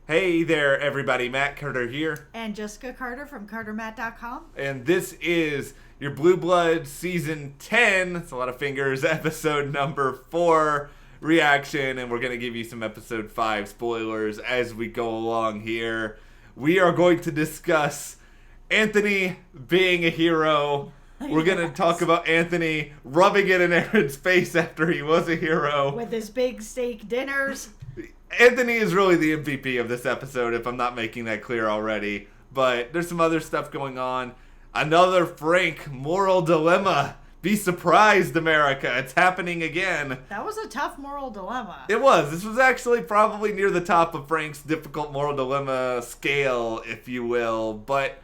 Hey there, everybody. Matt Carter here. And Jessica Carter from CARTERMATT.com. And this is your Blue Blood Season 10, it's a lot of fingers, episode number 4 reaction. And we're going to give you some episode 5 spoilers as we go along here. We are going to discuss Anthony being a hero. We're going to talk about Anthony rubbing it in Aaron's face after he was a hero. With his big steak dinners. Anthony is really the MVP of this episode, if I'm not making that clear already. But there's some other stuff going on. Another Frank moral dilemma. Be surprised, America. It's happening again. That was a tough moral dilemma. It was. This was actually probably near the top of Frank's difficult moral dilemma scale, if you will. But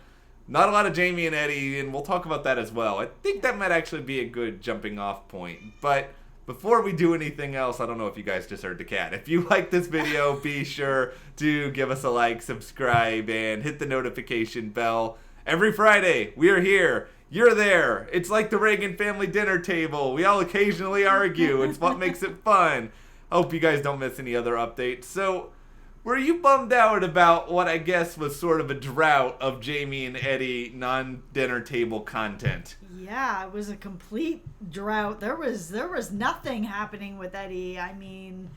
not a lot of Jamie and Eddie, and we'll talk about that as well. I think that might actually be a good jumping off point. But before we do anything else, I don't know if you guys just heard the cat. If you like this video, be sure to give us a like, subscribe, and hit the notification bell. Every Friday, we are here. You're there. It's like the Reagan family dinner table. We all occasionally argue. It's what makes it fun. I hope you guys don't miss any other updates. So, were you bummed out about what I guess was sort of a drought of Jamie and Eddie non-dinner table content? Yeah, it was a complete drought. There was nothing happening with Eddie. I mean,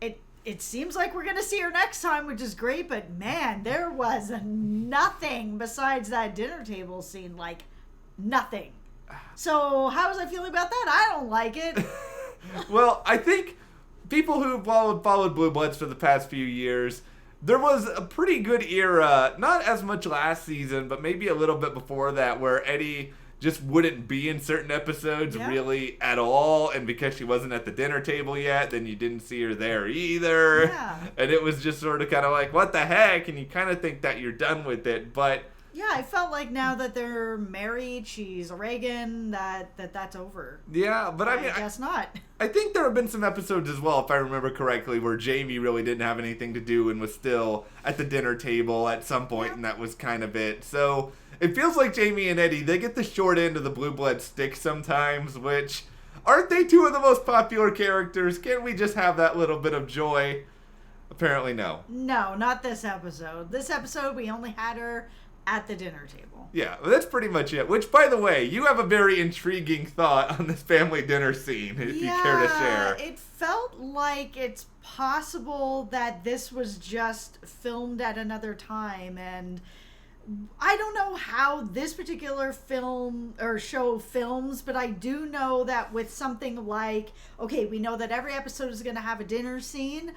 it seems like we're gonna see her next time, which is great. But man, there was nothing besides that dinner table scene. Like nothing. So how was I feeling about that? I don't like it. Well, I think people who followed Blue Bloods for the past few years, there was a pretty good era, not as much last season, but maybe a little bit before that, where Eddie just wouldn't be in certain episodes really at all, and because she wasn't at the dinner table yet, then you didn't see her there either. Yeah. And it was just sort of kind of like, what the heck? And you kind of think that you're done with it, but yeah, I felt like now that they're married, she's a Reagan, that's over. yeah, but I mean, I guess not. I think there have been some episodes as well, if I remember correctly, where Jamie really didn't have anything to do and was still at the dinner table at some point, and that was kind of it. So it feels like Jamie and Eddie, they get the short end of the Blue Blood stick sometimes, which, aren't they two of the most popular characters? Can't we just have that little bit of joy? Apparently no. No, not this episode. This episode, we only had her at the dinner table. Yeah, that's pretty much it. Which, by the way, you have a very intriguing thought on this family dinner scene, if you care to share. It felt like it's possible that this was just filmed at another time, and I don't know how this particular film or show films, but I do know that with something like, okay, we know that every episode is going to have a dinner scene,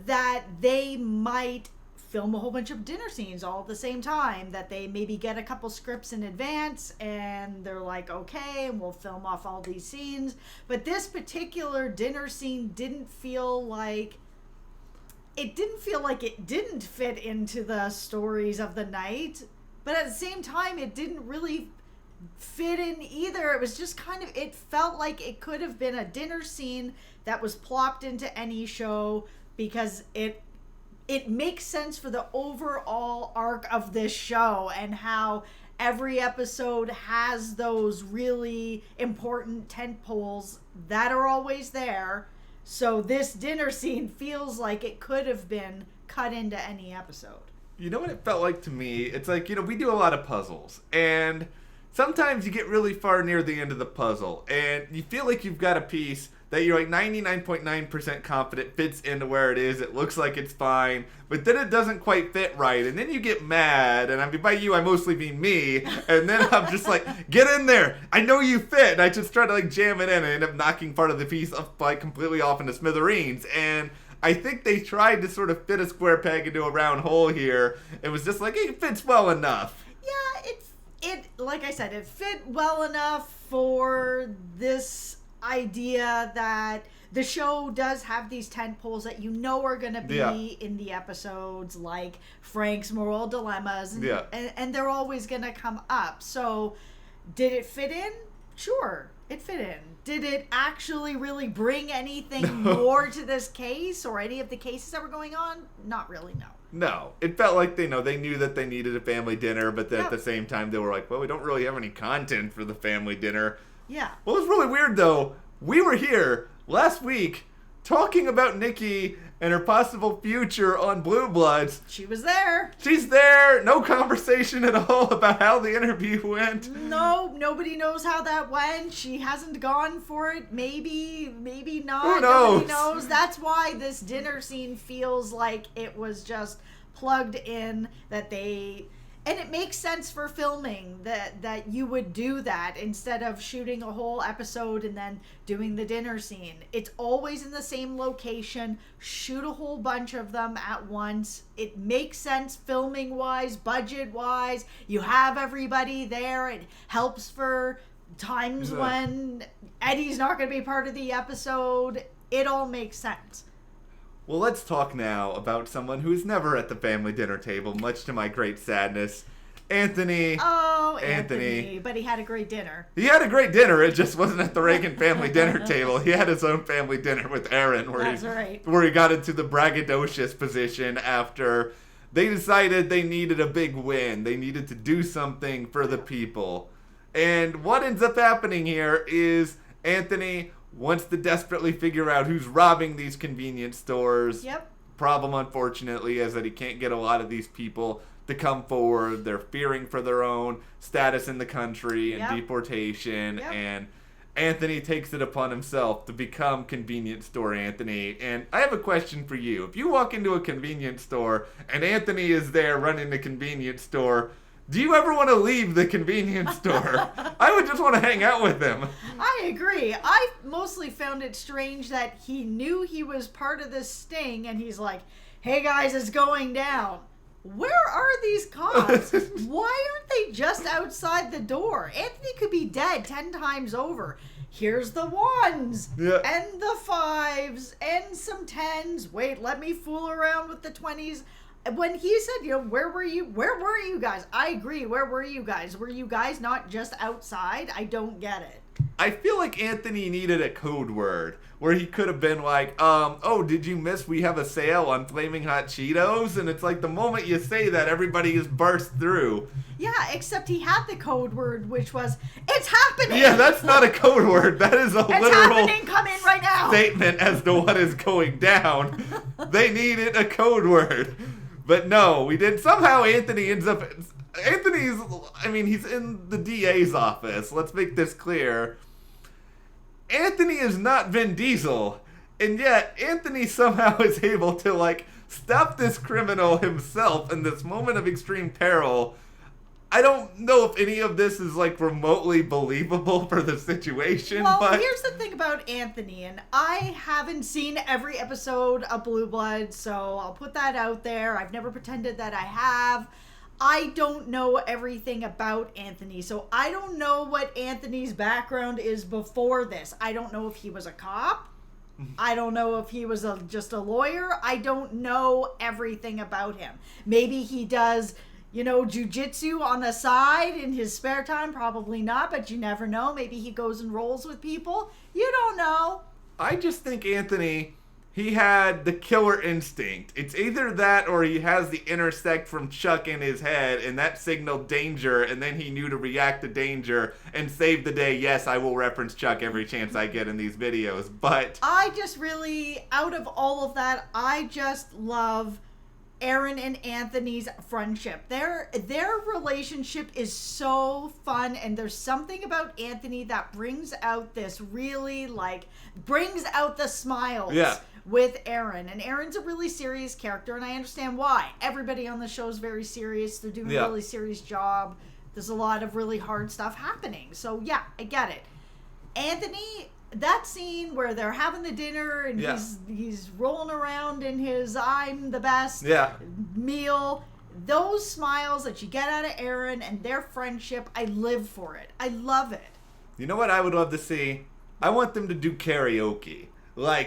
that they might film a whole bunch of dinner scenes all at the same time, that they maybe get a couple scripts in advance and they're like, okay, and we'll film off all these scenes. But this particular dinner scene didn't feel like it didn't fit into the stories of the night, but at the same time it didn't really fit in either. It was just kind of, it felt like it could have been a dinner scene that was plopped into any show because it makes sense for the overall arc of this show and how every episode has those really important tent poles that are always there. So this dinner scene feels like it could have been cut into any episode. You know what it felt like to me? It's like, we do a lot of puzzles, and sometimes you get really far near the end of the puzzle, and you feel like you've got a piece that you're like 99.9% confident fits into where it is. It looks like it's fine, but then it doesn't quite fit right, and then you get mad, and I mean, by you, I mostly mean me, and then I'm just like, get in there! I know you fit! And I just try to like jam it in, and end up knocking part of the piece up, like completely off into smithereens, and I think they tried to sort of fit a square peg into a round hole here. It was just like, it fits well enough. Yeah, it like I said, it fit well enough for this idea that the show does have these tent poles that you know are going to be in the episodes, like Frank's moral dilemmas, and they're always going to come up. So did it fit in? Sure, it fit in. Did it actually really bring anything more to this case or any of the cases that were going on? Not really, no. No, it felt like they knew that they needed a family dinner, but then at the same time they were like, well, we don't really have any content for the family dinner. Yeah. Well, it's really weird though. We were here last week talking about Nicky and her possible future on Blue Bloods. She was there. She's there. No conversation at all about how the interview went. No, nobody knows how that went. She hasn't gone for it. Maybe not. Who knows? Nobody knows. That's why this dinner scene feels like it was just plugged in, and it makes sense for filming that you would do that instead of shooting a whole episode and then doing the dinner scene. It's always in the same location. Shoot a whole bunch of them at once. It makes sense filming wise, budget wise. You have everybody there. It helps for times when Eddie's not going to be part of the episode. It all makes sense. Well, let's talk now about someone who's never at the family dinner table, much to my great sadness. Anthony. Oh, Anthony. But he had a great dinner. He had a great dinner. It just wasn't at the Reagan family dinner table. He had his own family dinner with Aaron, where he got into the braggadocious position after they decided they needed a big win. They needed to do something for the people. And what ends up happening here is Anthony wants to desperately figure out who's robbing these convenience stores. Yep. Problem, unfortunately, is that he can't get a lot of these people to come forward. They're fearing for their own status in the country and deportation. Yep. And Anthony takes it upon himself to become convenience store Anthony. And I have a question for you. If you walk into a convenience store and Anthony is there running the convenience store, do you ever want to leave the convenience store? I would just want to hang out with him. I agree. I mostly found it strange that he knew he was part of this sting and he's like, hey guys, it's going down. Where are these cops? Why aren't they just outside the door? Anthony could be dead 10 times over. Here's the 1s and the 5s and some 10s. Wait, let me fool around with the 20s. When he said, where were you? Where were you guys? I agree. Where were you guys? Were you guys not just outside? I don't get it. I feel like Anthony needed a code word where he could have been like, oh, did you miss we have a sale on Flaming Hot Cheetos? And it's like the moment you say that, everybody is burst through. Yeah, except he had the code word, which was, it's happening! Yeah, that's not a code word. That is a it's literal happening, come in right now! Statement as to what is going down. They needed a code word. But no, we did. Somehow Anthony ends up... he's in the DA's office. Let's make this clear. Anthony is not Vin Diesel. And yet, Anthony somehow is able to, stop this criminal himself in this moment of extreme peril. I don't know if any of this is, remotely believable for the situation, Well, here's the thing about Anthony, and I haven't seen every episode of Blue Bloods, so I'll put that out there. I've never pretended that I have. I don't know everything about Anthony, so I don't know what Anthony's background is before this. I don't know if he was a cop. I don't know if he was just a lawyer. I don't know everything about him. Maybe he does... jujitsu on the side in his spare time? Probably not, but you never know. Maybe he goes and rolls with people. You don't know. I just think Anthony, he had the killer instinct. It's either that or he has the intersect from Chuck in his head, and that signaled danger, and then he knew to react to danger and save the day. Yes, I will reference Chuck every chance I get in these videos, but... I just really, out of all of that, I just love... Aaron and Anthony's friendship. Their relationship is so fun, and there's something about Anthony that brings out this really, brings out the smiles with Aaron. And Aaron's a really serious character, and I understand why. Everybody on the show is very serious. They're doing a really serious job. There's a lot of really hard stuff happening. So, yeah, I get it. Anthony... That scene where they're having the dinner and he's rolling around in his I'm the best meal, those smiles that you get out of Aaron and their friendship, I live for it. I love it. You know what I would love to see? I want them to do karaoke.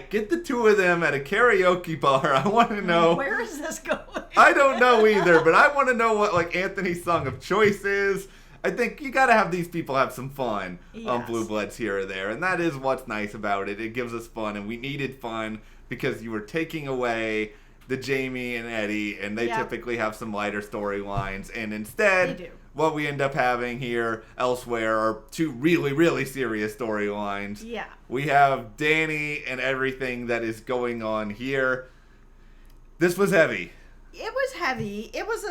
Get the two of them at a karaoke bar. I want to know... Where is this going? I don't know either, but I want to know what Anthony's song of choice is. I think you gotta have these people have some fun on Blue Bloods here or there, and that is what's nice about it. It gives us fun, and we needed fun because you were taking away the Jamie and Eddie, and they typically have some lighter storylines, and instead what we end up having here elsewhere are two really, really serious storylines. Yeah. We have Danny and everything that is going on here. This was heavy. It was heavy. It was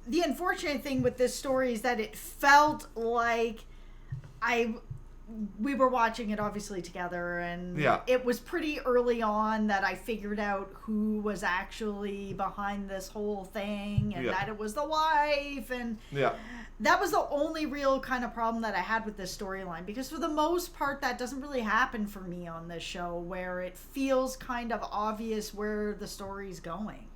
the unfortunate thing with this story is that it felt like we were watching it obviously together, and it was pretty early on that I figured out who was actually behind this whole thing, and that it was the wife, and that was the only real kind of problem that I had with this storyline, because for the most part that doesn't really happen for me on this show, where it feels kind of obvious where the story's going.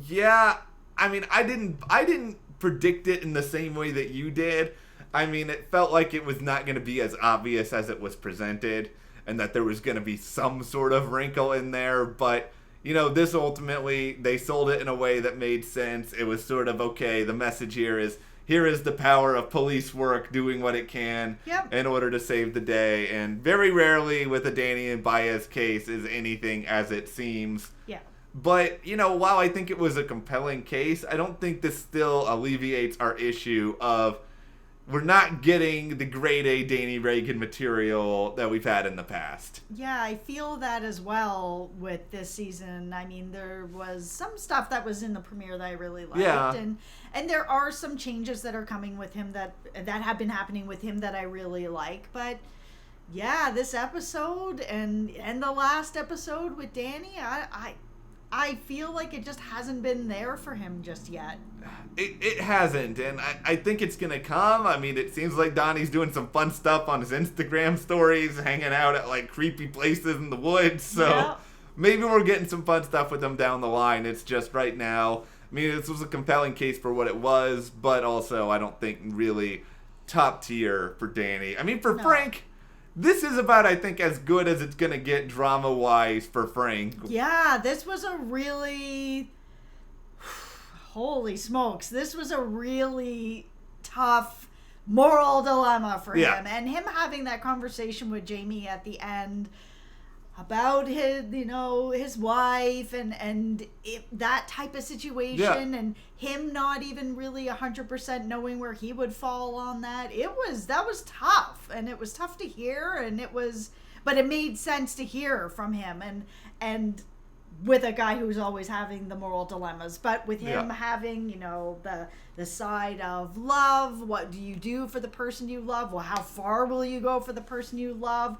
Yeah, I mean, I didn't predict it in the same way that you did. I mean, it felt like it was not going to be as obvious as it was presented, and that there was going to be some sort of wrinkle in there. But, you know, this ultimately, they sold it in a way that made sense. It was sort of, okay, the message here is the power of police work doing what it can in order to save the day. And very rarely with a Danny and Baez case is anything as it seems. Yeah. But, you know, while I think it was a compelling case, I don't think this still alleviates our issue of we're not getting the grade A Danny Reagan material that we've had in the past. Yeah, I feel that as well with this season. I mean, there was some stuff that was in the premiere that I really liked, and there are some changes that are coming with him that have been happening with him that I really like. But yeah, this episode and the last episode with Danny, I feel like it just hasn't been there for him just yet. It hasn't, and I think it's going to come. I mean, it seems like Donnie's doing some fun stuff on his Instagram stories, hanging out at, like, creepy places in the woods, so maybe we're getting some fun stuff with him down the line. It's just right now, I mean, this was a compelling case for what it was, but also I don't think really top tier for Danny. I mean, for Frank, this is about, I think, as good as it's going to get drama-wise for Frank. Yeah, this was a really... Holy smokes, this was a really tough moral dilemma for him. And him having that conversation with Jamie at the end about his wife and that type of situation, and him not even really 100% knowing where he would fall on that. That was tough, and it was tough to hear, but it made sense to hear from him, and with a guy who's always having the moral dilemmas, but with him having, the side of love. What do you do for the person you love? Well, how far will you go for the person you love?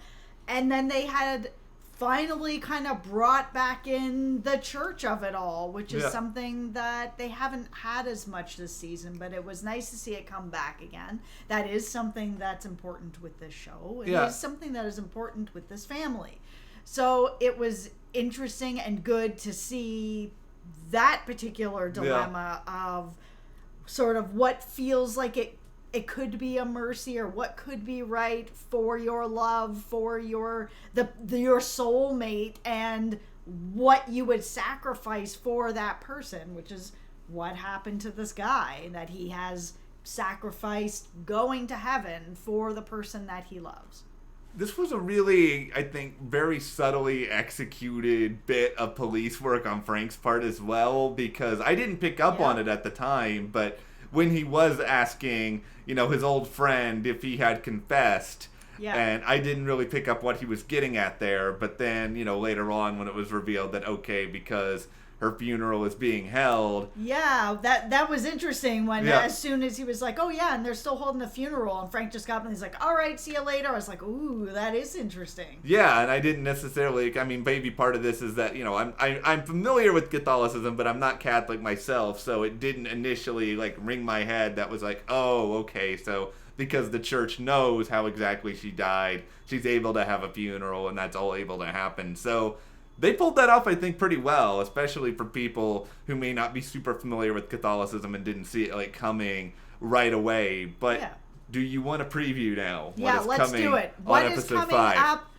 And then they had finally kind of brought back in the church of it all, which is something that they haven't had as much this season, but it was nice to see it come back again. That is something that's important with this show. It is something that is important with this family. So it was interesting and good to see that particular dilemma of sort of what feels like it could be a mercy, or what could be right for your love, for your soulmate, and what you would sacrifice for that person, which is what happened to this guy, that he has sacrificed going to heaven for the person that he loves. This was a really, I think, very subtly executed bit of police work on Frank's part as well, because I didn't pick up on it at the time, but when he was asking, his old friend if he had confessed, and I didn't really pick up what he was getting at there, but then, later on when it was revealed that, okay, because her funeral is being held. Yeah, that was interesting when as soon as he was like, oh yeah, and they're still holding the funeral, and Frank just got up and he's like, all right, see you later. I was like, ooh, that is interesting. Yeah, and I didn't necessarily, maybe part of this is that, I'm familiar with Catholicism, but I'm not Catholic myself, so it didn't initially, ring my head. That was like, oh, okay, so because the church knows how exactly she died, she's able to have a funeral, and that's all able to happen. So they pulled that off, I think, pretty well, especially for people who may not be super familiar with Catholicism and didn't see it coming right away. But do you want to preview now? Yeah, let's do it. What is coming up?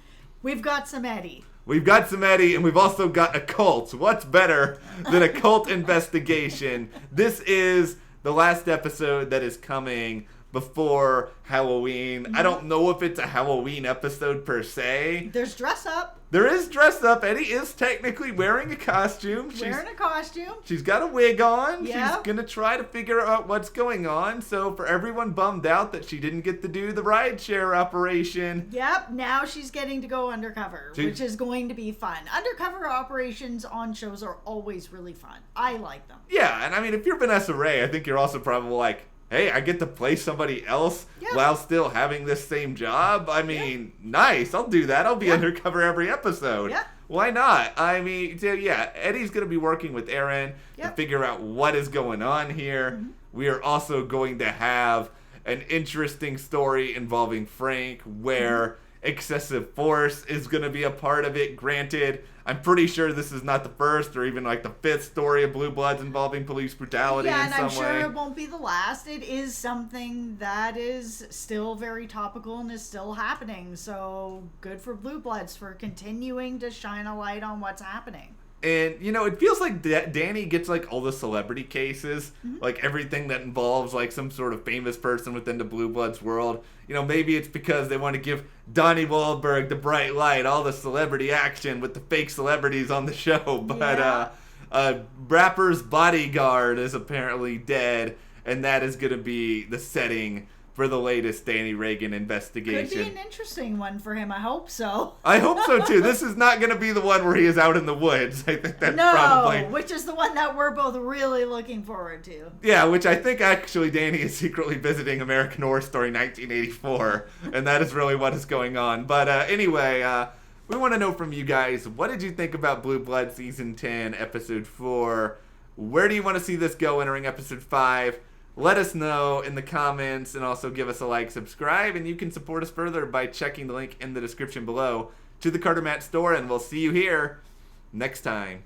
We've got some Eddie. We've got some Eddie, and we've also got a cult. What's better than a cult investigation? This is the last episode that is coming before Halloween. I don't know if it's a Halloween episode per se. There's dress up. There is dress up. Eddie is technically wearing a costume. Wearing a costume. She's got a wig on. Yep. She's going to try to figure out what's going on. So for everyone bummed out that she didn't get to do the rideshare operation. Yep, now she's getting to go undercover, which is going to be fun. Undercover operations on shows are always really fun. I like them. Yeah, and I mean, if you're Vanessa Ray, I think you're also probably like, hey, I get to play somebody else while still having this same job. I mean, nice. I'll do that. I'll be undercover every episode. Yeah. Why not? I mean, so yeah, Eddie's going to be working with Aaron to figure out what is going on here. Mm-hmm. We are also going to have an interesting story involving Frank where excessive force is going to be a part of it. Granted, I'm pretty sure this is not the first or even like the fifth story of Blue Bloods involving police brutality in some way. Yeah, and I'm sure it won't be the last. It is something that is still very topical and is still happening. So good for Blue Bloods for continuing to shine a light on what's happening. And, you know, it feels like Danny gets, like, all the celebrity cases. Mm-hmm. Like, everything that involves, like, some sort of famous person within the Blue Bloods world. You know, maybe it's because they want to give Donnie Wahlberg the bright light, all the celebrity action with the fake celebrities on the show. But, rapper's bodyguard is apparently dead, and that is going to be the setting for the latest Danny Reagan investigation. Could be an interesting one for him. I hope so. I hope so, too. This is not going to be the one where he is out in the woods. I think that's probably... which is the one that we're both really looking forward to. Yeah, which I think actually Danny is secretly visiting American Horror Story 1984, and that is really what is going on. But anyway, we want to know from you guys, what did you think about Blue Blood Season 10, Episode 4? Where do you want to see this go entering Episode 5? Let us know in the comments, and also give us a like, subscribe, and you can support us further by checking the link in the description below to the CARTERMATT store, and we'll see you here next time.